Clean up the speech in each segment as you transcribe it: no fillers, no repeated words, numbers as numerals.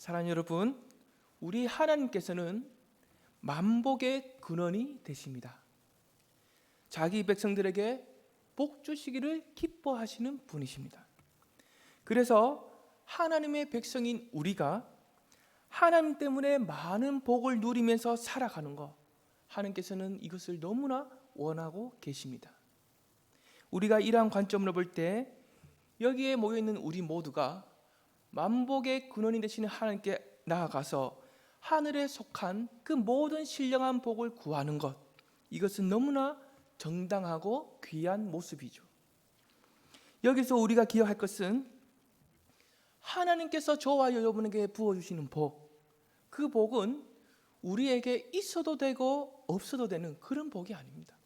사랑하는 여러분, 우리 하나님께서는 만복의 근원이 되십니다. 자기 백성들에게 복 주시기를 기뻐하시는 분이십니다. 그래서 하나님의 백성인 우리가 하나님 때문에 많은 복을 누리면서 살아가는 것, 하나님께서는 이것을 너무나 원하고 계십니다. 우리가 이러한 관점으로 볼 때 여기에 모여있는 우리 모두가 만복의 근원이 되시는 하나님께 나아가서 하늘에 속한 그 모든 신령한 복을 구하는 것, 이것은 너무나 정당하고 귀한 모습이죠. 여기서 우리가 기억할 것은 하나님께서 저와 여러분에게 부어주시는 복, 그 복은 우리에게 있어도 되고 없어도 되는 그런 복이 아닙니다.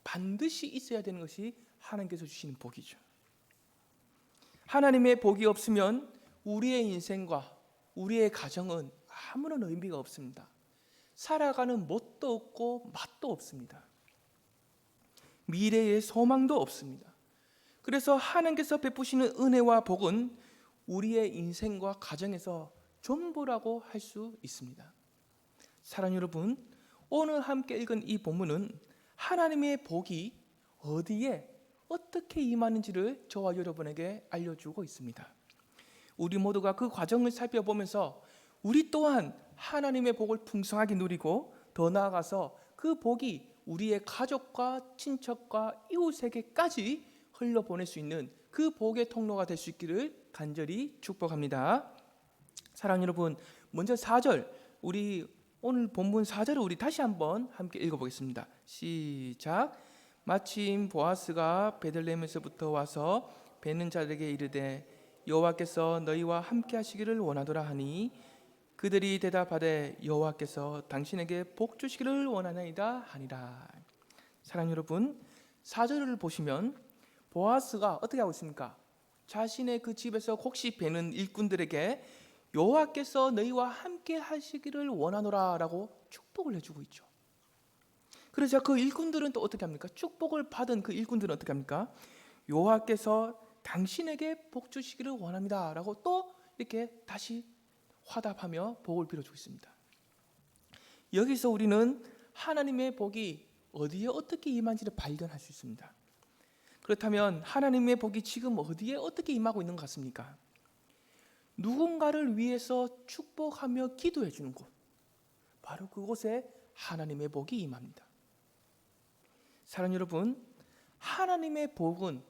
반드시 있어야 되는 것이 하나님께서 주시는 복이죠. 하나님의 복이 없으면 우리의 인생과 우리의 가정은 아무런 의미가 없습니다. 살아가는 멋도 없고 맛도 없습니다. 미래의 소망도 없습니다. 그래서 하나님께서 베푸시는 은혜와 복은 우리의 인생과 가정에서 전부라고 할 수 있습니다. 사랑하는 여러분, 오늘 함께 읽은 이 본문은 하나님의 복이 어디에 어떻게 임하는지를 저와 여러분에게 알려주고 있습니다. 우리 모두가 그 과정을 살펴보면서 우리 또한 하나님의 복을 풍성하게 누리고 더 나아가서 그 복이 우리의 가족과 친척과 이웃에게까지 흘러보낼 수 있는 그 복의 통로가 될 수 있기를 간절히 축복합니다. 사랑하는 여러분, 먼저 4절, 우리 오늘 본문 4절을 우리 다시 한번 함께 읽어보겠습니다. 시작. 마침 보아스가 베들레헴에서부터 와서 뵈는 자들에게 이르되 여호와께서 너희와 함께 하시기를 원하노라 하니 그들이 대답하되 여호와께서 당신에게 복 주시기를 원하나이다 하니라. 사랑하는 여러분, 4절을 보시면 보아스가 어떻게 하고 있습니까? 자신의 그 집에서 혹시 뵈는 일꾼들에게 여호와께서 너희와 함께 하시기를 원하노라 라고 축복을 해주고 있죠. 그래서 그 일꾼들은 또 어떻게 합니까? 축복을 받은 그 일꾼들은 어떻게 합니까? 여호와께서 당신에게 복 주시기를 원합니다 라고 또 이렇게 다시 화답하며 복을 빌어주고 있습니다. 여기서 우리는 하나님의 복이 어디에 어떻게 임한지를 발견할 수 있습니다. 그렇다면 하나님의 복이 지금 어디에 어떻게 임하고 있는 것 같습니까? 누군가를 위해서 축복하며 기도해 주는 곳, 바로 그곳에 하나님의 복이 임합니다. 사랑하는 여러분, 하나님의 복은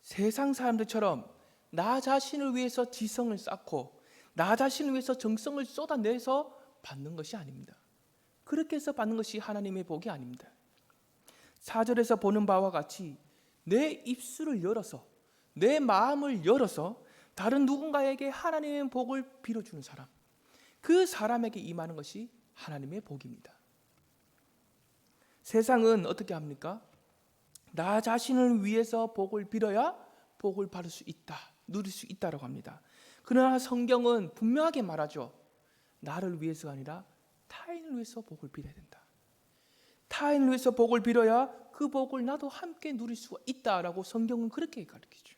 세상 사람들처럼 나 자신을 위해서 지성을 쌓고 나 자신을 위해서 정성을 쏟아내서 받는 것이 아닙니다. 그렇게 해서 받는 것이 하나님의 복이 아닙니다. 4절에서 보는 바와 같이 내 입술을 열어서, 내 마음을 열어서 다른 누군가에게 하나님의 복을 빌어주는 사람, 그 사람에게 임하는 것이 하나님의 복입니다. 세상은 어떻게 합니까? 나 자신을 위해서 복을 빌어야 복을 받을 수 있다, 누릴 수 있다라고 합니다. 그러나 성경은 분명하게 말하죠. 나를 위해서가 아니라 타인을 위해서 복을 빌어야 된다. 타인을 위해서 복을 빌어야 그 복을 나도 함께 누릴 수가 있다라고 성경은 그렇게 가르치죠.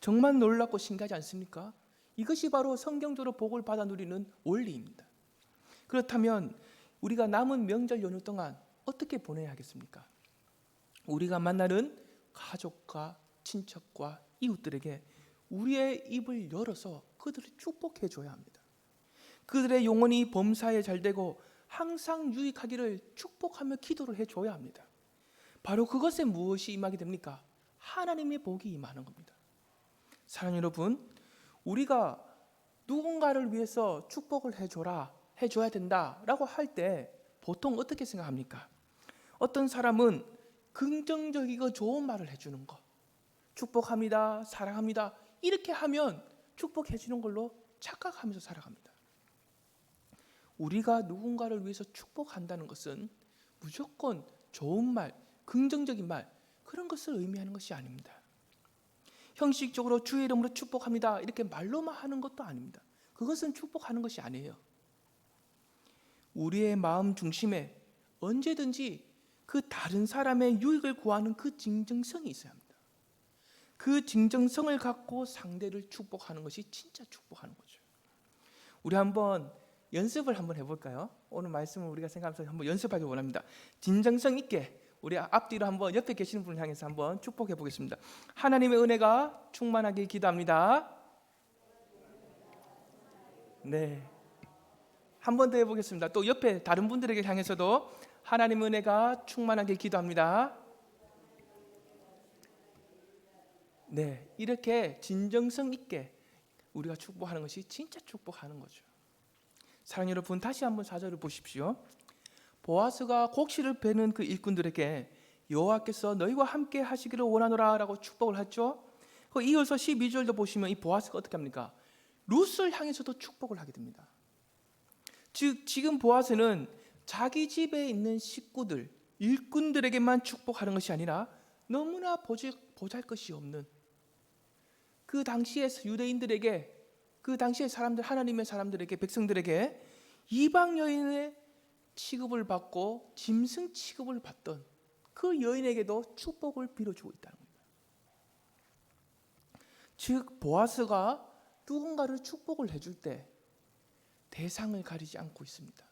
정말 놀랍고 신기하지 않습니까? 이것이 바로 성경적으로 복을 받아 누리는 원리입니다. 그렇다면 우리가 남은 명절 연휴 동안 어떻게 보내야 하겠습니까? 우리가 만나는 가족과 친척과 이웃들에게 우리의 입을 열어서 그들을 축복해 줘야 합니다. 그들의 영혼이 범사에 잘되고 항상 유익하기를 축복하며 기도를 해줘야 합니다. 바로 그것에 무엇이 임하게 됩니까? 하나님의 복이 임하는 겁니다. 사랑하는 여러분, 우리가 누군가를 위해서 축복을 해줘야 된다라고 할 때 보통 어떻게 생각합니까? 어떤 사람은 긍정적이고 좋은 말을 해주는 것, 축복합니다, 사랑합니다, 이렇게 하면 축복해 주는 걸로 착각하면서 살아갑니다. 우리가 누군가를 위해서 축복한다는 것은 무조건 좋은 말, 긍정적인 말, 그런 것을 의미하는 것이 아닙니다. 형식적으로 주의 이름으로 축복합니다, 이렇게 말로만 하는 것도 아닙니다. 그것은 축복하는 것이 아니에요. 우리의 마음 중심에 언제든지 그 다른 사람의 유익을 구하는 그 진정성이 있어야 합니다. 그 진정성을 갖고 상대를 축복하는 것이 진짜 축복하는 거죠. 우리 한번 연습을 한번 해볼까요? 오늘 말씀을 우리가 생각하면서 한번 연습하기 원합니다. 진정성 있게 우리 앞뒤로 한번 옆에 계시는 분을 향해서 한번 축복해 보겠습니다. 하나님의 은혜가 충만하길 기도합니다. 네, 한 번 더 해보겠습니다. 또 옆에 다른 분들에게 향해서도 하나님의 은혜가 충만하길 기도합니다. 네, 이렇게 진정성 있게 우리가 축복하는 것이 진짜 축복하는 거죠. 사랑하는 여러분, 다시 한번 4절을 보십시오. 보아스가 곡식을 베는 그 일꾼들에게 여호와께서 너희와 함께 하시기를 원하노라 라고 축복을 했죠. 이어서 12절도 보시면 이 보아스가 어떻게 합니까? 룻을 향해서도 축복을 하게 됩니다. 즉 지금 보아스는 자기 집에 있는 식구들, 일꾼들에게만 축복하는 것이 아니라 너무나 보잘것이 없는 그 당시의 유대인들에게, 그 당시의 사람들, 하나님의 사람들에게, 백성들에게 이방 여인의 취급을 받고 짐승 취급을 받던 그 여인에게도 축복을 빌어주고 있다는 겁니다. 즉 보아스가 누군가를 축복을 해줄 때 대상을 가리지 않고 있습니다.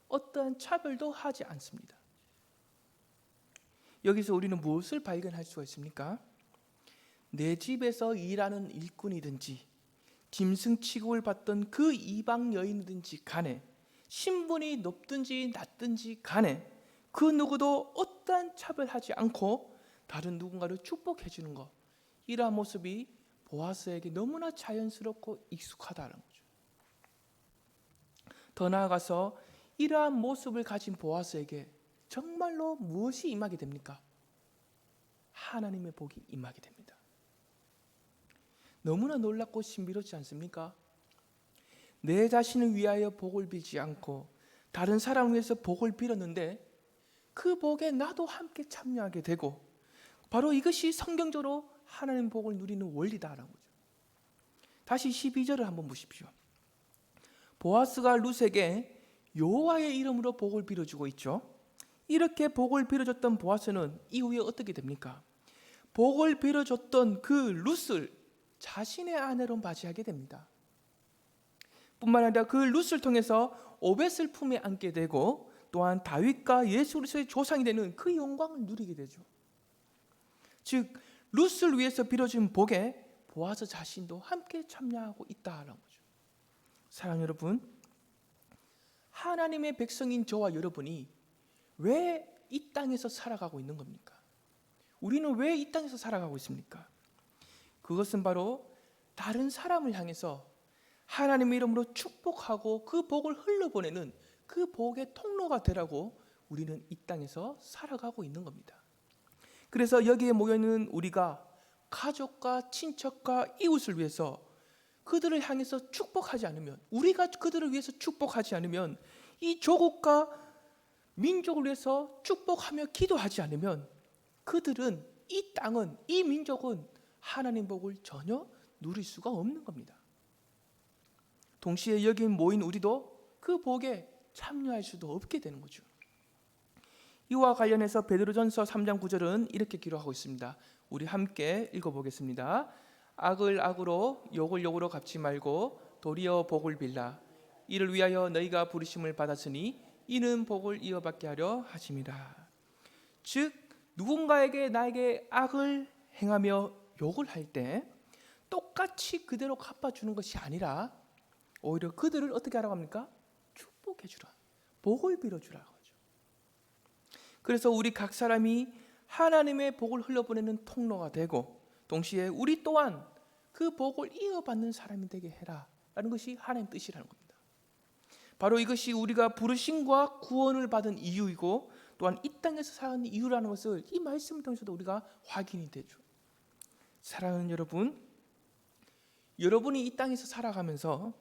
어떠한 차별도 하지 않습니다. 여기서 우리는 무엇을 발견할 수가 있습니까? 내 집에서 일하는 일꾼이든지 짐승 취급을 받던 그 이방 여인이든지 간에, 신분이 높든지 낮든지 간에 그 누구도 어떠한 차별하지 않고 다른 누군가를 축복해 주는 것, 이러한 모습이 보아스에게 너무나 자연스럽고 익숙하다는 거죠. 더 나아가서 이러한 모습을 가진 보아스에게 정말로 무엇이 임하게 됩니까? 하나님의 복이 임하게 됩니다. 너무나 놀랍고 신비롭지 않습니까? 내 자신을 위하여 복을 빌지 않고 다른 사람을 위해서 복을 빌었는데 그 복에 나도 함께 참여하게 되고, 바로 이것이 성경적으로 하나님 복을 누리는 원리다라는 거죠. 다시 12절을 한번 보십시오. 보아스가 룻에게 여호와의 이름으로 복을 빌어주고 있죠. 이렇게 복을 빌어줬던 보아스는 이후에 어떻게 됩니까? 복을 빌어줬던 그 룻을 자신의 아내로 맞이하게 됩니다. 뿐만 아니라 그 룻을 통해서 오벳을 품에 안게 되고, 또한 다윗과 예수 그리스도의 조상이 되는 그 영광을 누리게 되죠. 즉 룻을 위해서 빌어준 복에 보아스 자신도 함께 참여하고 있다는 거죠. 사랑하는 여러분, 하나님의 백성인 저와 여러분이 왜 이 땅에서 살아가고 있는 겁니까? 우리는 왜 이 땅에서 살아가고 있습니까? 그것은 바로 다른 사람을 향해서 하나님의 이름으로 축복하고 그 복을 흘려보내는 그 복의 통로가 되라고 우리는 이 땅에서 살아가고 있는 겁니다. 그래서 여기에 모여있는 우리가 가족과 친척과 이웃을 위해서 그들을 향해서 축복하지 않으면, 우리가 그들을 위해서 축복하지 않으면, 이 조국과 민족을 위해서 축복하며 기도하지 않으면 그들은, 이 땅은, 이 민족은 하나님 복을 전혀 누릴 수가 없는 겁니다. 동시에 여기 모인 우리도 그 복에 참여할 수도 없게 되는 거죠. 이와 관련해서 베드로전서 3장 9절은 이렇게 기록하고 있습니다. 우리 함께 읽어보겠습니다. 악을 악으로 욕을 욕으로 갚지 말고 도리어 복을 빌라. 이를 위하여 너희가 부르심을 받았으니 이는 복을 이어받게 하려 하심이라. 즉 누군가에게 나에게 악을 행하며 욕을 할 때 똑같이 그대로 갚아주는 것이 아니라 오히려 그들을 어떻게 하라고 합니까? 축복해 주라, 복을 빌어주라고 하죠. 그래서 우리 각 사람이 하나님의 복을 흘려보내는 통로가 되고, 동시에 우리 또한 그 복을 이어받는 사람이 되게 해라 라는 것이 하나님의 뜻이라는 겁니다. 바로 이것이 우리가 부르심과 구원을 받은 이유이고, 또한 이 땅에서 사는 이유라는 것을 이 말씀을 통해서도 우리가 확인이 되죠. 사랑하는 여러분, 여러분이 이 땅에서 살아가면서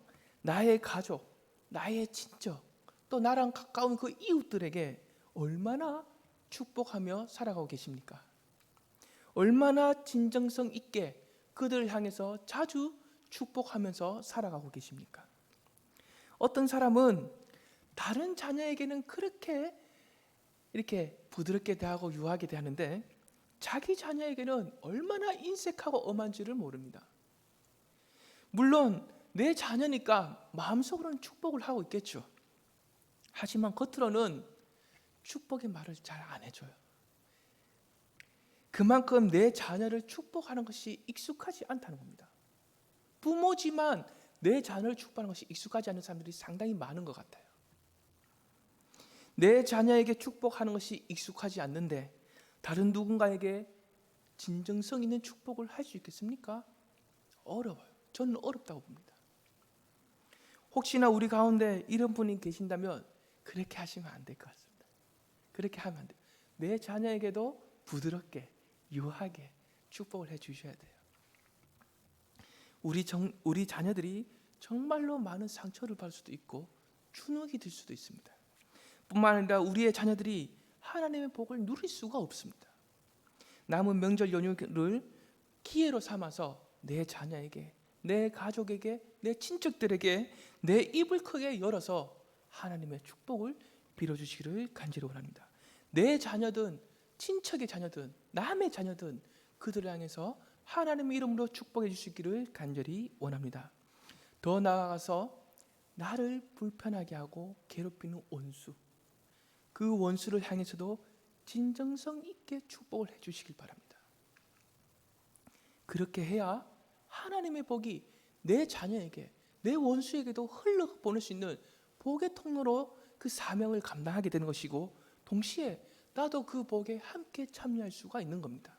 나의 가족, 나의 친척, 또 나랑 가까운 그 이웃들에게 얼마나 축복하며 살아가고 계십니까? 얼마나 진정성 있게 그들을 향해서 자주 축복하면서 살아가고 계십니까? 어떤 사람은 다른 자녀에게는 그렇게 이렇게 부드럽게 대하고 유하게 대하는데 자기 자녀에게는 얼마나 인색하고 엄한지를 모릅니다. 물론 내 자녀니까 마음속으로는 축복을 하고 있겠죠. 하지만 겉으로는 축복의 말을 잘 안 해줘요. 그만큼 내 자녀를 축복하는 것이 익숙하지 않다는 겁니다. 부모지만 내 자녀를 축복하는 것이 익숙하지 않은 사람들이 상당히 많은 것 같아요. 내 자녀에게 축복하는 것이 익숙하지 않는데 다른 누군가에게 진정성 있는 축복을 할 수 있겠습니까? 어려워요. 저는 어렵다고 봅니다. 혹시나 우리 가운데 이런 분이 계신다면 그렇게 하시면 안 될 것 같습니다. 그렇게 하면 안 돼요. 내 자녀에게도 부드럽게 유하게 축복을 해 주셔야 돼요. 우리 자녀들이 정말로 많은 상처를 받을 수도 있고 주눅이 들 수도 있습니다. 뿐만 아니라 우리의 자녀들이 하나님의 복을 누릴 수가 없습니다. 남은 명절 연휴를 기회로 삼아서 내 자녀에게, 내 가족에게, 내 친척들에게 내 입을 크게 열어서 하나님의 축복을 빌어주시기를 간절히 원합니다. 내 자녀든 친척의 자녀든 남의 자녀든 그들을 향해서 하나님의 이름으로 축복해 주시기를 간절히 원합니다. 더 나아가서 나를 불편하게 하고 괴롭히는 원수, 그 원수를 향해서도 진정성 있게 축복을 해 주시길 바랍니다. 그렇게 해야 하나님의 복이 내 자녀에게, 내 원수에게도 흘러보낼 수 있는 복의 통로로 그 사명을 감당하게 되는 것이고, 동시에 나도 그 복에 함께 참여할 수가 있는 겁니다.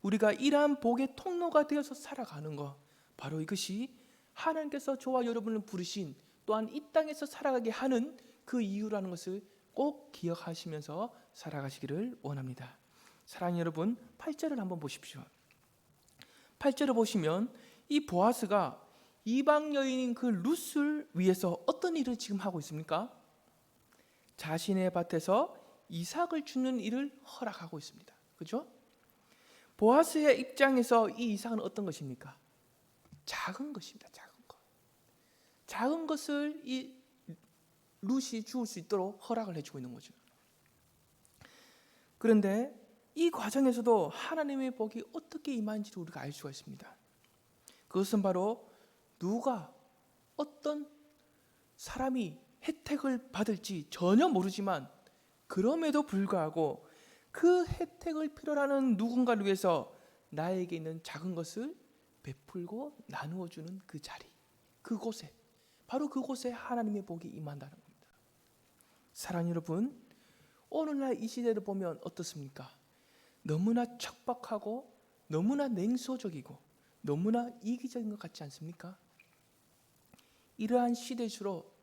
우리가 이러한 복의 통로가 되어서 살아가는 것, 바로 이것이 하나님께서 저와 여러분을 부르신, 또한 이 땅에서 살아가게 하는 그 이유라는 것을 꼭 기억하시면서 살아가시기를 원합니다. 사랑하는 여러분, 8절을 한번 보십시오. 8절을 보시면 이 보아스가 이방 여인인 그 룻을 위해서 어떤 일을 지금 하고 있습니까? 자신의 밭에서 이삭을 주는 일을 허락하고 있습니다. 그렇죠? 보아스의 입장에서 이 이삭은 어떤 것입니까? 작은 것입니다. 작은 것. 작은 것을 이 룻이 주울 수 있도록 허락을 해주고 있는 거죠. 그런데 이 과정에서도 하나님의 복이 어떻게 임하는지를 우리가 알 수가 있습니다. 그것은 바로 누가, 어떤 사람이 혜택을 받을지 전혀 모르지만 그럼에도 불구하고 그 혜택을 필요로 하는 누군가를 위해서 나에게 있는 작은 것을 베풀고 나누어 주는 그 자리, 그곳에, 바로 그곳에 하나님의 복이 임한다는 겁니다. 사랑하는 여러분, 오늘날 이 시대를 보면 어떻습니까? 너무나 척박하고 너무나 냉소적이고 너무나 이기적인 것 같지 않습니까? 이러한 시대일수록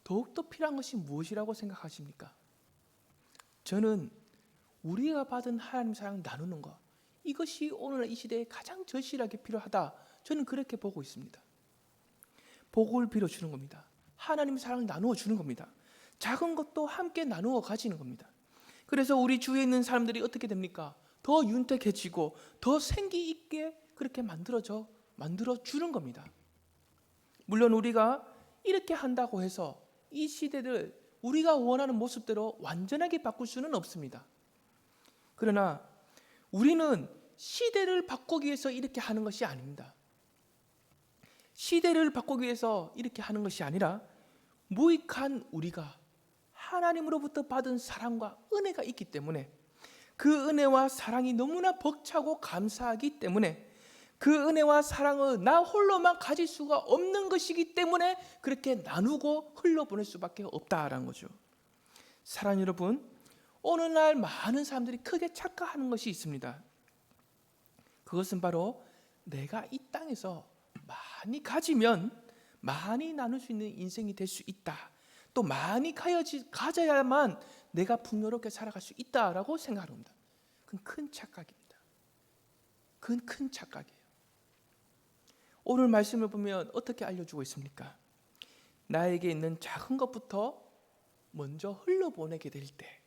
더욱더 필요한 것이 무엇이라고 생각하십니까? 저는 우리가 받은 하나님 사랑 나누는 것, 이것이 오늘날 이 시대에 가장 절실하게 필요하다, 저는 그렇게 보고 있습니다. 복을 빌어주는 겁니다. 하나님의 사랑을 나누어 주는 겁니다. 작은 것도 함께 나누어 가지는 겁니다. 그래서 우리 주위에 있는 사람들이 어떻게 됩니까? 더 윤택해지고 더 생기 있게 그렇게 만들어 주는 겁니다. 물론 우리가 이렇게 한다고 해서 이 시대를 우리가 원하는 모습대로 완전하게 바꿀 수는 없습니다. 그러나 우리는 시대를 바꾸기 위해서 이렇게 하는 것이 아닙니다. 시대를 바꾸기 위해서 이렇게 하는 것이 아니라 무익한 우리가 하나님으로부터 받은 사랑과 은혜가 있기 때문에, 그 은혜와 사랑이 너무나 벅차고 감사하기 때문에, 그 은혜와 사랑을 나 홀로만 가질 수가 없는 것이기 때문에 그렇게 나누고 흘러보낼 수밖에 없다라는 거죠. 사랑하는 여러분, 오늘날 많은 사람들이 크게 착각하는 것이 있습니다. 그것은 바로 내가 이 땅에서 많이 가지면 많이 나눌 수 있는 인생이 될 수 있다, 또 많이 가져야만 내가 풍요롭게 살아갈 수 있다라고 생각합니다. 그건 큰 착각입니다. 그건 큰 착각이에요. 오늘 말씀을 보면 어떻게 알려주고 있습니까? 나에게 있는 작은 것부터 먼저 흘러보내게 될 때,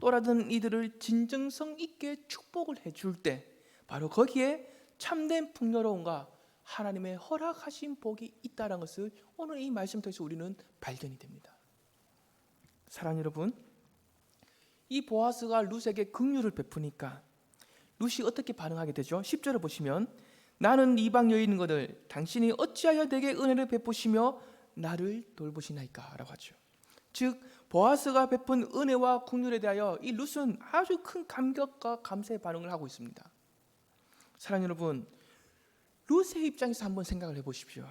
또라든 이들을 진정성 있게 축복을 해줄 때, 바로 거기에 참된 풍요로움과 하나님의 허락하신 복이 있다는 것을 오늘 이 말씀 통해서 우리는 발견이 됩니다. 사랑하는 여러분, 이 보아스가 룻에게 긍휼을 베푸니까 룻이 어떻게 반응하게 되죠? 10절을 보시면 나는 이방 여인이거늘 당신이 어찌하여 내게 은혜를 베푸시며 나를 돌보시나이까 라고 하죠. 즉 보아스가 베푼 은혜와 긍휼에 대하여 이 룻은 아주 큰 감격과 감사의 반응을 하고 있습니다. 사랑하는 여러분, 룻의 입장에서 한번 생각을 해보십시오.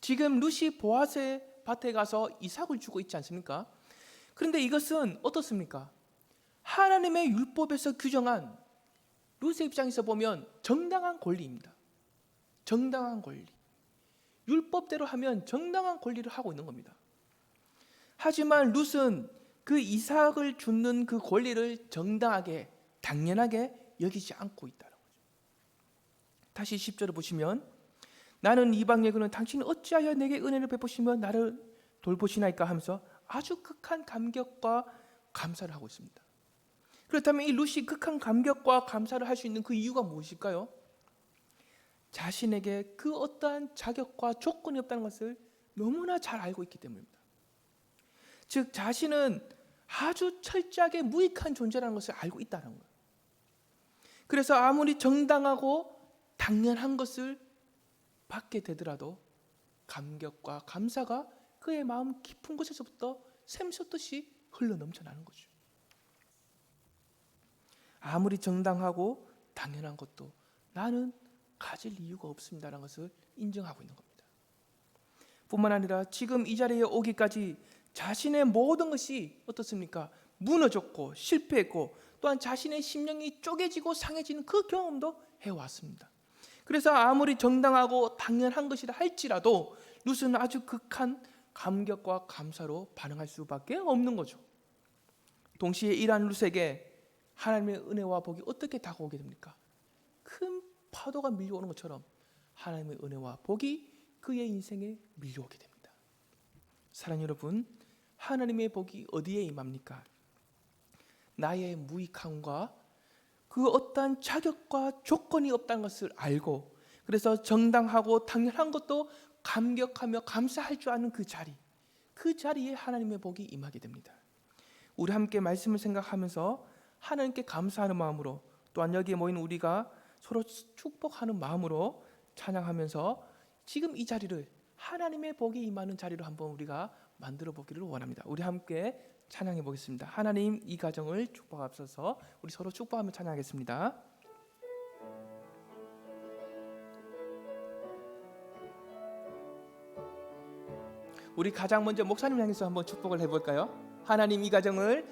지금 룻이 보아스의 밭에 가서 이삭을 주고 있지 않습니까? 그런데 이것은 어떻습니까? 하나님의 율법에서 규정한, 룻의 입장에서 보면 정당한 권리입니다. 정당한 권리. 율법대로 하면 정당한 권리를 하고 있는 겁니다. 하지만 룻은 그 이삭을 주는 그 권리를 정당하게, 당연하게 여기지 않고 있다는 거죠. 다시 10절을 보시면 나는 이방 여인이거늘 당신은 어찌하여 내게 은혜를 베푸시며 나를 돌보시나이까 하면서 아주 극한 감격과 감사를 하고 있습니다. 그렇다면 이 룻이 극한 감격과 감사를 할 수 있는 그 이유가 무엇일까요? 자신에게 그 어떠한 자격과 조건이 없다는 것을 너무나 잘 알고 있기 때문입니다. 즉 자신은 아주 철저하게 무익한 존재라는 것을 알고 있다는 거예요. 그래서 아무리 정당하고 당연한 것을 받게 되더라도 감격과 감사가 그의 마음 깊은 곳에서부터 샘솟듯이 흘러넘쳐나는 거죠. 아무리 정당하고 당연한 것도 나는 가질 이유가 없습니다라는 것을 인정하고 있는 겁니다. 뿐만 아니라 지금 이 자리에 오기까지 자신의 모든 것이 어떻습니까? 무너졌고 실패했고 또한 자신의 심령이 쪼개지고 상해지는 그 경험도 해왔습니다. 그래서 아무리 정당하고 당연한 것이라 할지라도 룻은 아주 극한 감격과 감사로 반응할 수밖에 없는 거죠. 동시에 이러한 룻에게 하나님의 은혜와 복이 어떻게 다가오게 됩니까? 큰 파도가 밀려오는 것처럼 하나님의 은혜와 복이 그의 인생에 밀려오게 됩니다. 사랑하는 여러분, 하나님의 복이 어디에 임합니까? 나의 무익함과 그 어떠한 자격과 조건이 없다는 것을 알고, 그래서 정당하고 당연한 것도 감격하며 감사할 줄 아는 그 자리에 하나님의 복이 임하게 됩니다. 우리 함께 말씀을 생각하면서 하나님께 감사하는 마음으로, 또한 여기에 모인 우리가 서로 축복하는 마음으로 찬양하면서 지금 이 자리를 하나님의 복이 임하는 자리로 한번 우리가 만들어 보기를 원합니다. 우리 함께 찬양해 보겠습니다. 하나님, 이 가정을 축복하옵소서. 우리 서로 축복하며 찬양하겠습니다. 우리 가장 먼저 목사님 향해서 한번 축복을 해볼까요? 하나님, 이 가정을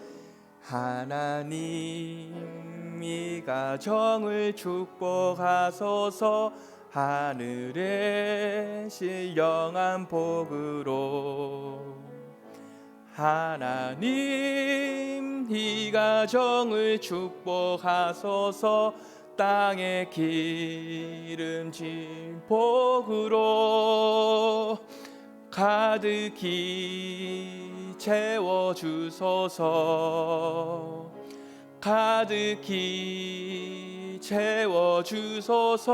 하나님 이 가정을 축복하소서. 하늘의 신령한 복으로 하나님 이 가정을 축복하소서. 땅에 기름진 복으로 가득히 채워주소서. 가득히 채워주소서.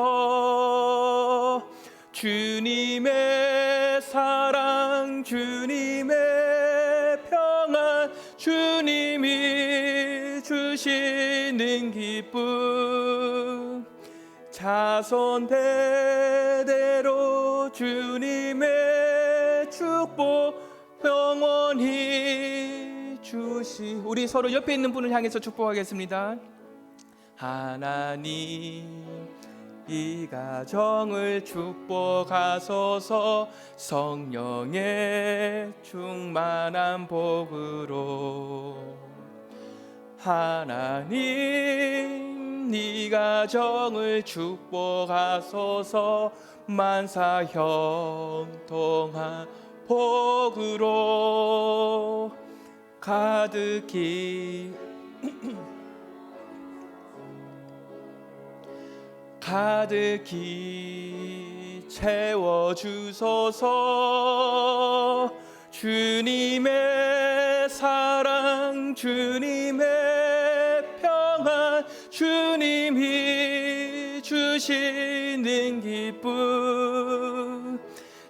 주님의 사랑, 주님의 평안, 주님이 주시는 기쁨, 자손 대대로 주님의 축복 영원히 주시. 우리 서로 옆에 있는 분을 향해서 축복하겠습니다. 하나님 이 가정을 축복하소서. 성령의 충만한 복으로 하나님 이 가정을 축복하소서. 만사 형통한 복으로 가득히 가득히 채워주소서. 주님의 사랑, 주님의 평안, 주님이 주시는 기쁨,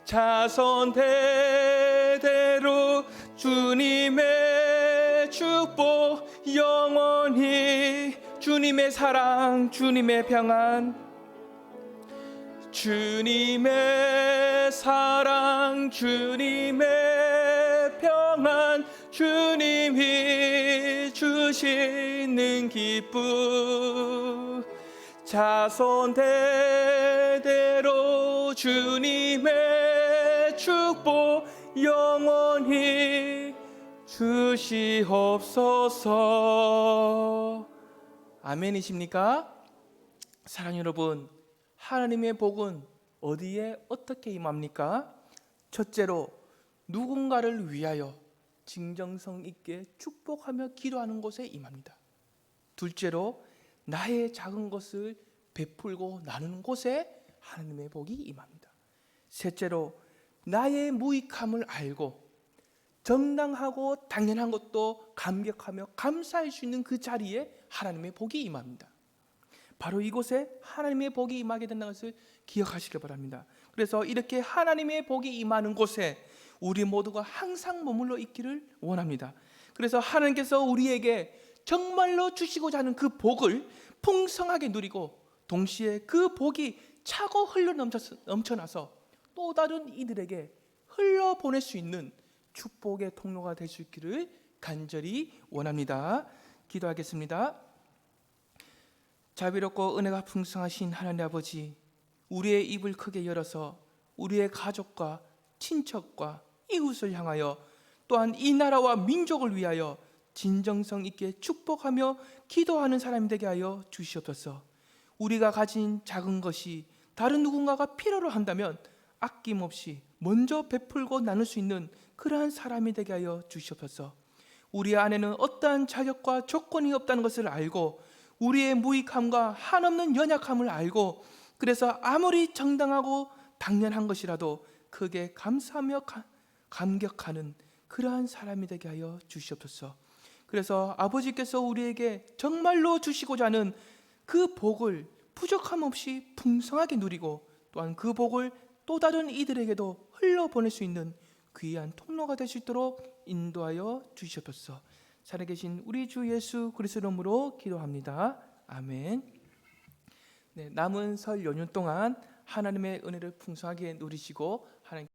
자손 대대로 주님의 축복 영원히. 주님의 사랑, 주님의 평안, 주님의 사랑, 주님의 평안, 주님이 주시는 기쁨, 자손 대대로 주님의 축복 영원히 주시옵소서. 아멘이십니까? 사랑하는 여러분, 하나님의 복은 어디에 어떻게 임합니까? 첫째로 누군가를 위하여 진정성 있게 축복하며 기도하는 곳에 임합니다. 둘째로 나의 작은 것을 베풀고 나누는 곳에 하나님의 복이 임합니다. 셋째로 나의 무익함을 알고 정당하고 당연한 것도 감격하며 감사할 수 있는 그 자리에 하나님의 복이 임합니다. 바로 이곳에 하나님의 복이 임하게 된다는 것을 기억하시길 바랍니다. 그래서 이렇게 하나님의 복이 임하는 곳에 우리 모두가 항상 머물러 있기를 원합니다. 그래서 하나님께서 우리에게 정말로 주시고자 하는 그 복을 풍성하게 누리고 동시에 그 복이 차고 흘러 넘쳐나서 또 다른 이들에게 흘러보낼 수 있는 축복의 통로가 될 수 있기를 간절히 원합니다. 기도하겠습니다. 자비롭고 은혜가 풍성하신 하나님 아버지, 우리의 입을 크게 열어서 우리의 가족과 친척과 이웃을 향하여 또한 이 나라와 민족을 위하여 진정성 있게 축복하며 기도하는 사람이 되게 하여 주시옵소서. 우리가 가진 작은 것이 다른 누군가가 필요로 한다면 아낌없이 먼저 베풀고 나눌 수 있는 그러한 사람이 되게 하여 주시옵소서. 우리 안에는 어떠한 자격과 조건이 없다는 것을 알고 우리의 무익함과 한없는 연약함을 알고 그래서 아무리 정당하고 당연한 것이라도 크게 감사하며 감격하는 그러한 사람이 되게 하여 주시옵소서. 그래서 아버지께서 우리에게 정말로 주시고자 하는 그 복을 부족함 없이 풍성하게 누리고 또한 그 복을 또 다른 이들에게도 흘려보낼 수 있는 귀한 통로가 될 수 있도록 인도하여 주시옵소서. 살아계신 우리 주 예수 그리스도 이름으로 기도합니다. 아멘. 네, 남은 설 연휴 동안 하나님의 은혜를 풍성하게 누리시고 하나님